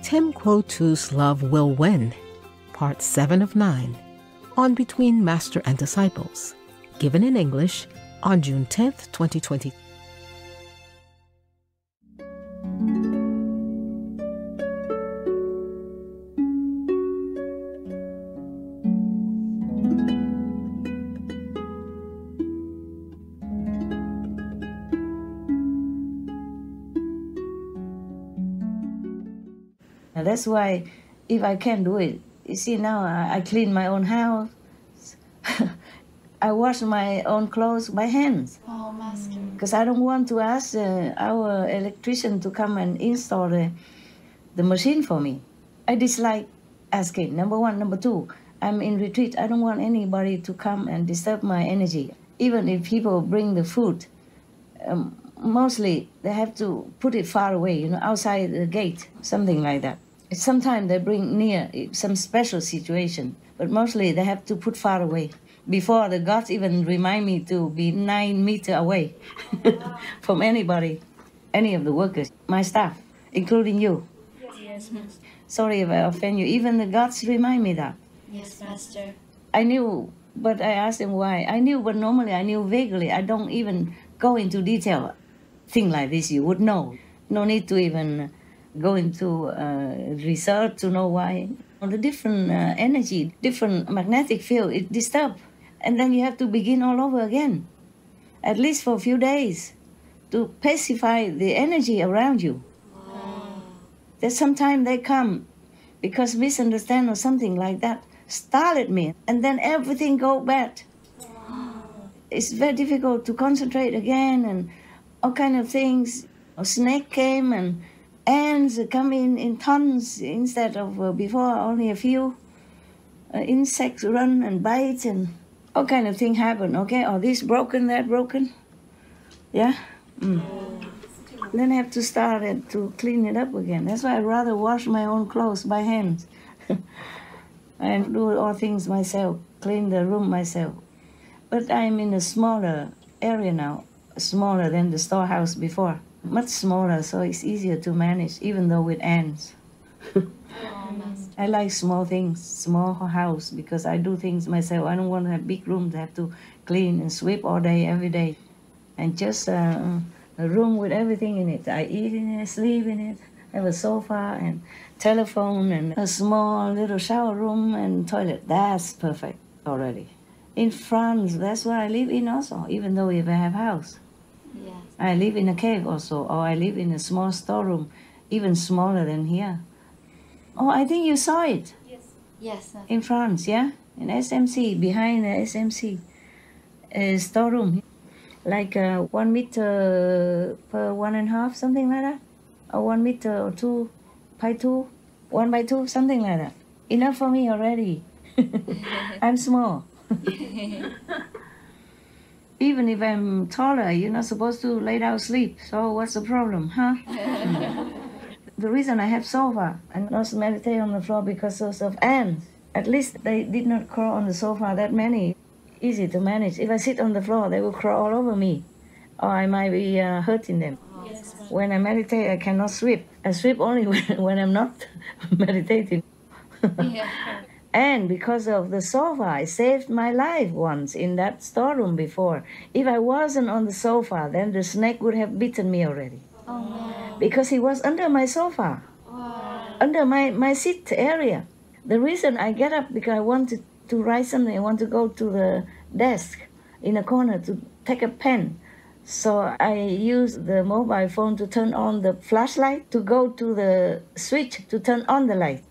Tim Quotu's Love Will Win, Part 7 of 9, on Between Master and Disciples, given in English on June 10th, 2020. That's why, if I can do it, you see now I clean my own house. I wash my own clothes by hands. Oh, Master. Because I don't want to ask our electrician to come and install the machine for me. I dislike asking, number one. Number two, I'm in retreat. I don't want anybody to come and disturb my energy. Even if people bring the food, mostly they have to put it far away, outside the gate, something like that. Sometimes they bring near some special situation, but mostly they have to put far away. Before the gods even remind me to be 9 meters away from anybody, any of the workers, my staff, including you. Yes, Master. Sorry if I offend you. Even the gods remind me that. Yes, Master. I knew, but I asked them why. I knew, but normally I knew vaguely. I don't even go into detail. Thing like this, you would know. No need to even go into research to know why. The different energy, different magnetic field, it disturbs. And then you have to begin all over again, at least for a few days, to pacify the energy around you. Wow. That sometimes they come because misunderstand or something like that, startled me, and then everything go bad. Wow. It's very difficult to concentrate again, and all kind of things. A snake came and ants come in tons instead of before only a few. Insects run and bite and all kind of thing happen, okay? Or this broken, that broken. Yeah? Then I have to start it to clean it up again. That's why I'd rather wash my own clothes by hand. And do all things myself, clean the room myself. But I'm in a smaller area now, smaller than the storehouse before. Much smaller, so it's easier to manage, even though with ants. I like small things, small house, because I do things myself. I don't want to have big rooms to have to clean and sweep all day, every day. And just a room with everything in it. I eat in it, sleep in it, have a sofa and telephone and a small little shower room and toilet. That's perfect already. In France, that's where I live in also, even though if I have house. Yes. I live in a cave also, or I live in a small storeroom, even smaller than here. Oh, I think you saw it. Yes. Yes. In France, yeah? In SMC, behind the SMC. A storeroom. Like 1 meter per 1.5, something like that. Or 1 meter or 2 by 2, 1 by 2, something like that. Enough for me already. I'm small. Even if I'm taller, you're not supposed to lay down sleep. So what's the problem, huh? The reason I have sofa and not meditate on the floor because of ants. At least they did not crawl on the sofa that many. Easy to manage. If I sit on the floor, they will crawl all over me. Or I might be hurting them. Yes. When I meditate, I cannot sweep. I sweep only when I'm not meditating. Yeah. And because of the sofa, I saved my life once in that storeroom before. If I wasn't on the sofa, then the snake would have bitten me already. Oh no. Because he was under my sofa, under my seat area. The reason I get up because I wanted to write something. I want to go to the desk in a corner to take a pen. So I use the mobile phone to turn on the flashlight to go to the switch to turn on the light.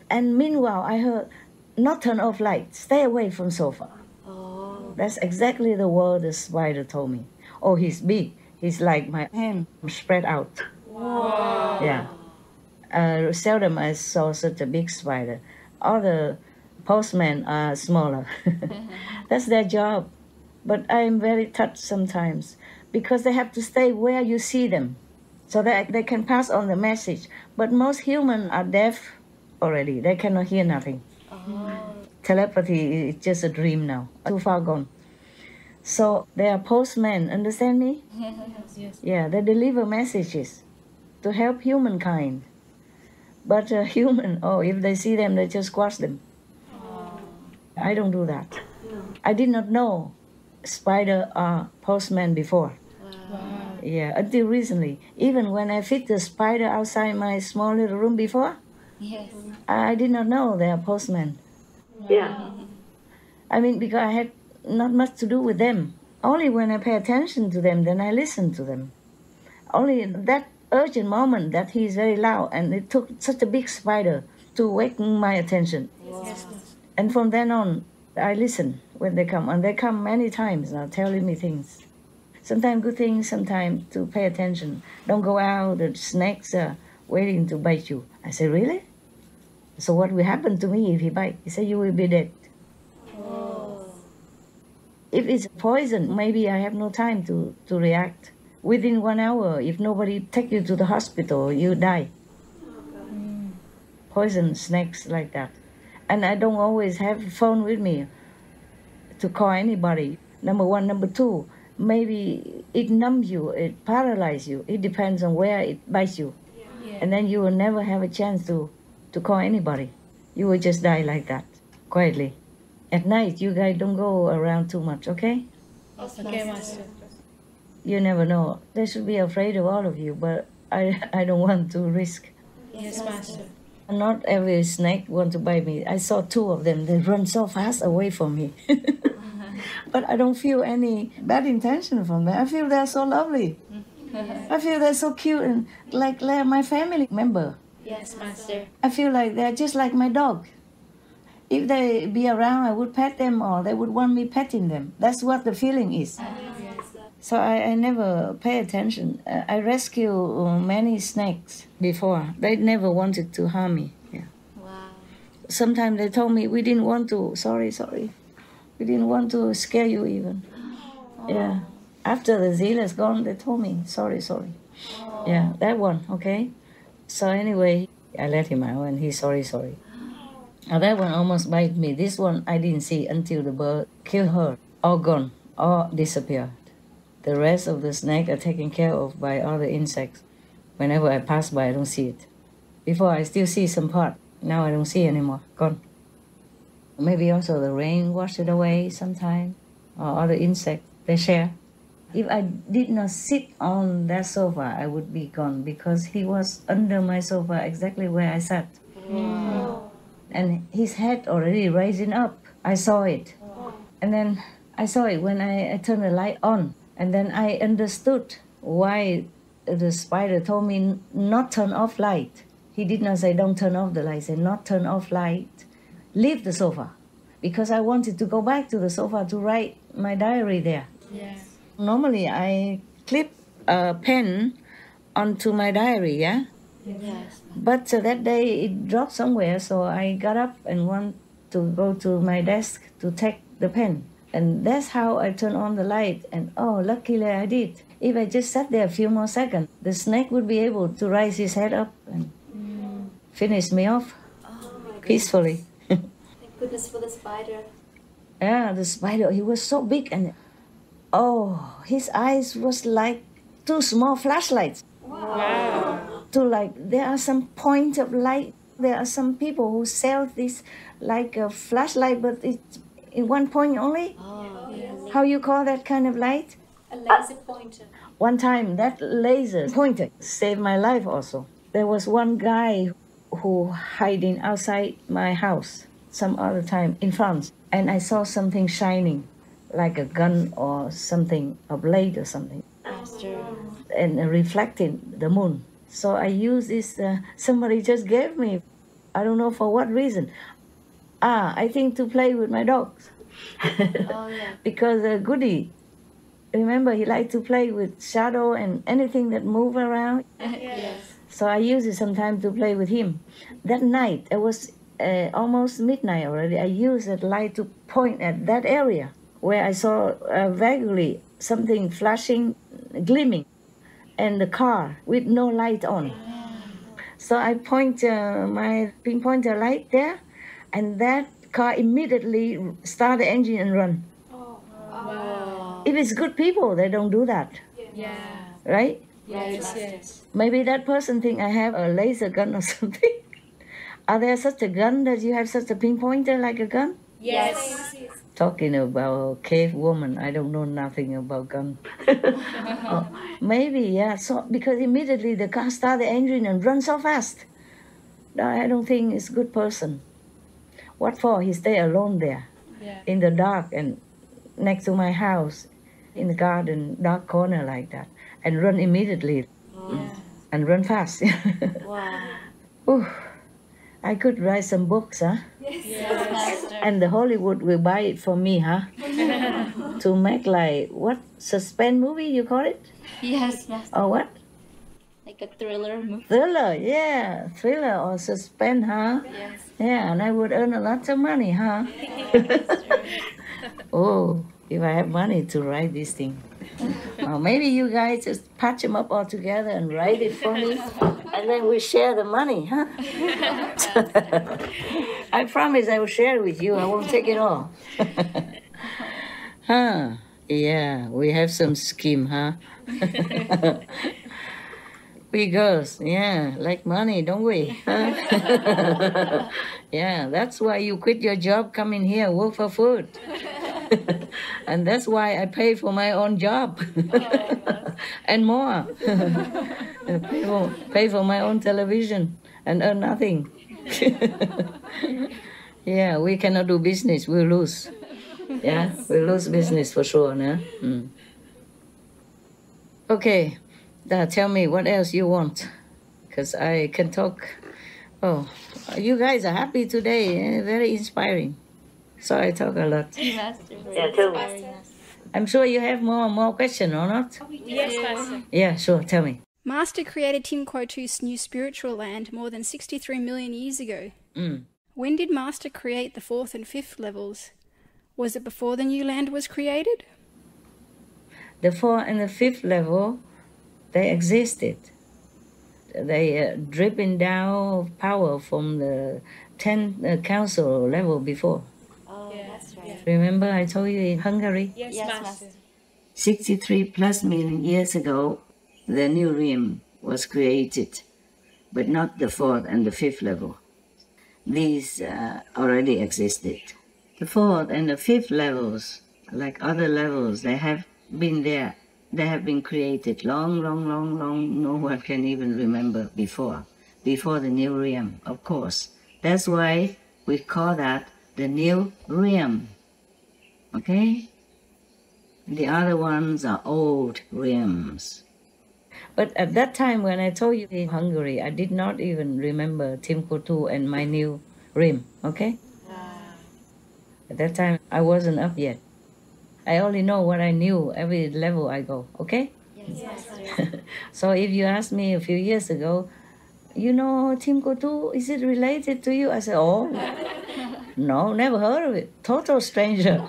And meanwhile, I heard, not turn off light, stay away from sofa. Oh. That's exactly the word the spider told me. Oh, he's big. He's like my hand spread out. Wow. Yeah. Seldom I saw such a big spider. All the postmen are smaller. That's their job. But I am very touched sometimes because they have to stay where you see them so that they can pass on the message. But most humans are deaf already. They cannot hear nothing. Oh. Telepathy is just a dream now, too far gone. So they are postmen, understand me? Yes. Yeah, they deliver messages to help humankind. But human, if they see them, they just squash them. I don't do that. I did not know spider are postmen before. Yeah, until recently. Even when I feed the spider outside my small little room before, Yes. I did not know they are postmen. Yeah. I mean, because I had not much to do with them. Only when I pay attention to them, then I listen to them. Only that urgent moment that he is very loud, and it took such a big spider to wake my attention. Yes. And from then on, I listen when they come. And they come many times now telling me things. Sometimes good things, sometimes to pay attention. Don't go out, the snakes are waiting to bite you. I say, really? So what will happen to me if he bites? He said, you will be dead. If it's poison, maybe I have no time to react. Within 1 hour, if nobody take you to the hospital, you die. Poison snakes like that. And I don't always have a phone with me to call anybody. Number one. Number two, maybe it numbs you, it paralyzes you. It depends on where it bites you. And then you will never have a chance to call anybody. You will just die like that, quietly. At night, you guys don't go around too much, okay? Okay, Master. You never know. They should be afraid of all of you, but I don't want to risk. Yes, Master. Not every snake want to bite me. I saw 2 of them. They run so fast away from me. But I don't feel any bad intention from them. I feel they're so lovely. I feel they're so cute and like they're my family member. Yes, Master. I feel like they're just like my dog. If they be around, I would pet them, or they would want me petting them. That's what the feeling is. So I never pay attention. I rescue many snakes before. They never wanted to harm me. Yeah. Wow. Sometimes they told me, we didn't want to, sorry. We didn't want to scare you even. Yeah. After the zeal is gone, they told me, sorry. Yeah, that one, okay? So anyway, I let him out and he's sorry. Now that one almost bite me. This one I didn't see until the bird killed her. All gone, all disappeared. The rest of the snake are taken care of by other insects. Whenever I pass by, I don't see it. Before I still see some part. Now I don't see anymore. Gone. Maybe also the rain washed it away sometime. Or other insects, they share. If I did not sit on that sofa, I would be gone because he was under my sofa exactly where I sat. Wow. And his head already rising up. I saw it. And then I saw it when I turned the light on. And then I understood why the spider told me not turn off light. He did not say don't turn off the light. He said not turn off light. Leave the sofa. Because I wanted to go back to the sofa to write my diary there. Yes. Normally I clip a pen onto my diary, yeah? Yes. But that day it dropped somewhere, so I got up and went to go to my desk to take the pen. And that's how I turned on the light. And luckily I did. If I just sat there a few more seconds, the snake would be able to raise his head up and finish me off peacefully. Thank goodness for the spider. Yeah, the spider, he was so big and his eyes was like 2 small flashlights. Wow. There are some point of light. There are some people who sell this like a flashlight, but it's in one point only. Oh, yes. How you call that kind of light? A laser pointer. One time that laser pointer saved my life also. There was one guy who hiding outside my house some other time in France, and I saw something shining like a gun or something, a blade or something, Master. and reflecting the moon. So I used this, somebody just gave me, I don't know for what reason. I think to play with my dogs. Oh, yeah. Because Goody, remember, he liked to play with shadow and anything that move around. Yes. So I used it sometimes to play with him. That night, it was almost midnight already. I used that light to point at that area where I saw vaguely something flashing, gleaming, and the car with no light on. So I point my pinpointer light there, and that car immediately start the engine and run. Wow. If it's good people, they don't do that, Yeah. right? Yes. Maybe that person think I have a laser gun or something. Are there such a gun that you have such a pinpointer like a gun? Yes. Talking about cave woman, I don't know nothing about gun. Oh, maybe, yeah. So because immediately the car start the engine and run so fast. No, I don't think it's a good person. What for? He stay alone there in the dark and next to my house in the garden, dark corner like that, and run immediately and run fast. Wow. Ooh, I could write some books, huh? Yes, Master. And the Hollywood will buy it for me, huh? To make like, what, suspense movie you call it? Yes, Master. Or what? Like a thriller movie. Thriller, yeah. Thriller or suspense, huh? Yes. Yeah, and I would earn a lot of money, huh? Oh, if I have money to write this thing. Or maybe you guys just patch them up all together and write it for me, and then we share the money, huh? I promise I will share it with you. I won't take it all. Huh? Yeah, we have some scheme, huh? We girls, yeah, like money, don't we? Huh? Yeah, that's why you quit your job, come in here, work for food. And that's why I pay for my own job. And more. Pay for my own television and earn nothing. Yeah, we cannot do business, we'll lose. Yeah, we'll lose business for sure, no? Okay. Tell me what else you want, because I can talk. Oh, you guys are happy today, very inspiring. So I talk a lot. Master. Yeah, tell me. I'm sure you have more questions, or not? Yes, Master. Yeah, sure, tell me. Master created Timquotu's new spiritual land more than 63 million years ago. Mm. When did Master create the 4th and 5th levels? Was it before the new land was created? The 4th and the 5th level, they existed. They dripping down power from the 10th council level before. Oh, that's right. Remember I told you in Hungary? Yes, Master. 63 plus million years ago, the new realm was created, but not the 4th and the 5th level. These already existed. The 4th and the 5th levels, like other levels, they have been there. They have been created long. No one can even remember before the new realm, of course. That's why we call that the new realm. Okay? The other ones are old realms. But at that time when I told you in Hungary, I did not even remember Timquotu and my new realm, okay? At that time, I wasn't up yet. I only know what I knew every level I go, okay? Yes, So if you asked me a few years ago, you know Timquotu, is it related to you? I said, oh, no, never heard of it. Total stranger.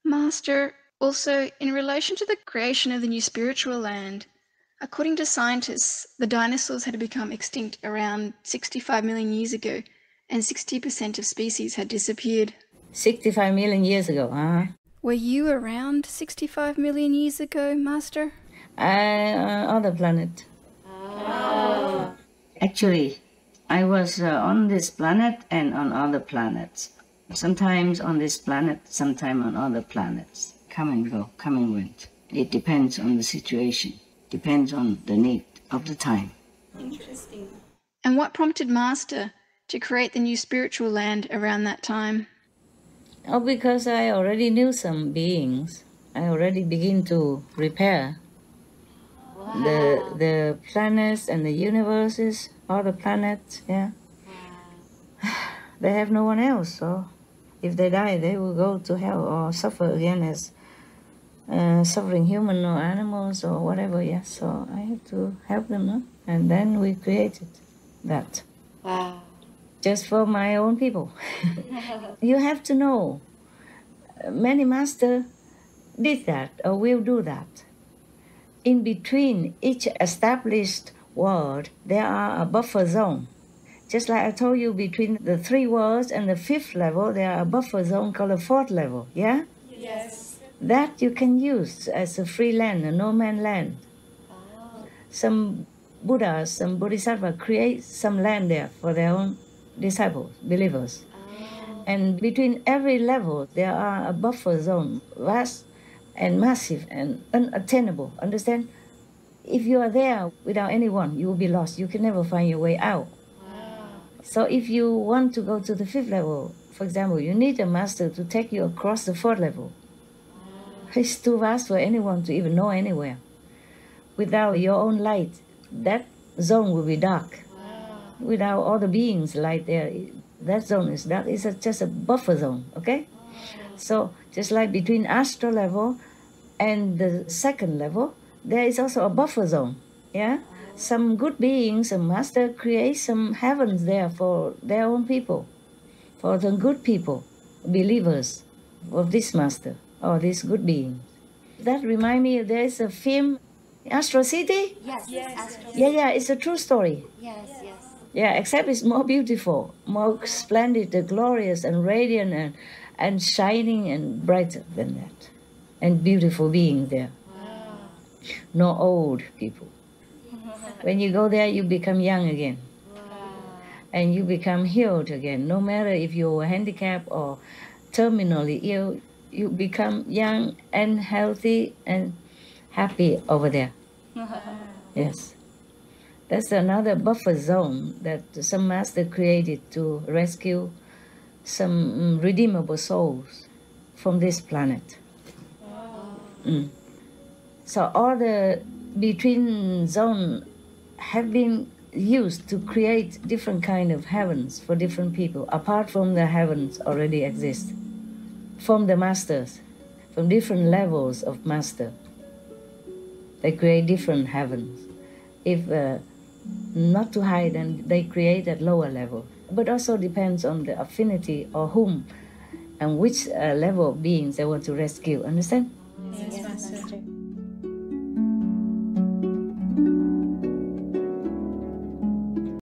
Master, also, in relation to the creation of the new spiritual land, according to scientists, the dinosaurs had become extinct around 65 million years ago, and 60% of species had disappeared. 65 million years ago, huh? Were you around 65 million years ago, Master? Other planet. Actually, I was on this planet and on other planets. Sometimes on this planet, sometimes on other planets. Come and go, come and went. It depends on the situation, depends on the need of the time. Interesting. And what prompted Master to create the new spiritual land around that time? Oh, because I already knew some beings. I already begin to repair the planets and the universes, all the planets, yeah. They have no one else, so if they die, they will go to hell or suffer again as suffering human or animals or whatever, yes. So I have to help them, no? And then we created that. Wow. Just for my own people. You have to know, many masters did that or will do that. In between each established world, there are a buffer zone. Just like I told you, between the 3 worlds and the 5th level, there are a buffer zone called a 4th level, yeah? Yes. That you can use as a free land, a no-man land. Oh. Some Buddhas, some Bodhisattvas create some land there for their own disciples, believers. And between every level, there are a buffer zone, vast and massive and unattainable. Understand? If you are there without anyone, you will be lost. You can never find your way out. So if you want to go to the 5th level, for example, you need a master to take you across the 4th level. It's too vast for anyone to even know anywhere. Without your own light, that zone will be dark. Without all the beings light there, that zone is dark. It's just a buffer zone, okay? So just like between astral level and the 2nd level, there is also a buffer zone, yeah? Some good beings, a master creates some heavens there for their own people, for the good people, believers of this master or this good being. That reminds me, there is a film, Astro City? Yes. Astro. Yeah, it's a true story. Yes. Yeah, except it's more beautiful, more splendid, glorious and radiant and shining and brighter than that. And beautiful being there. Wow. No old people. When you go there, you become young again. Wow. And you become healed again. No matter if you're handicapped or terminally ill, you become young and healthy and happy over there. Yes. That's another buffer zone that some master created to rescue some redeemable souls from this planet. So all the between zone have been used to create different kind of heavens for different people, apart from the heavens already exist, from the masters, from different levels of master. They create different heavens. If not too high, then they create at lower level. But also depends on the affinity or whom and which level of beings they want to rescue. Understand? Yes, Master.